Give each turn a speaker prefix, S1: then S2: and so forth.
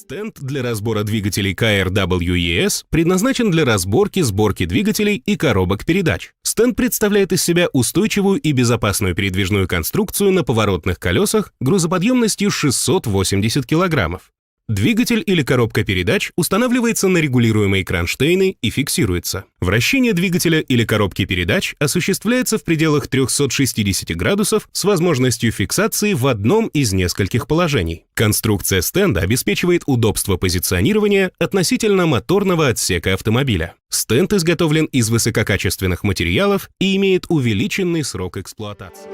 S1: Стенд для разбора двигателей KRWES предназначен для сборки двигателей и коробок передач. Стенд представляет из себя устойчивую и безопасную передвижную конструкцию на поворотных колесах грузоподъемностью 680 кг. Двигатель или коробка передач устанавливается на регулируемые кронштейны и фиксируется. Вращение двигателя или коробки передач осуществляется в пределах 360 градусов с возможностью фиксации в одном из нескольких положений. Конструкция стенда обеспечивает удобство позиционирования относительно моторного отсека автомобиля. Стенд изготовлен из высококачественных материалов и имеет увеличенный срок эксплуатации.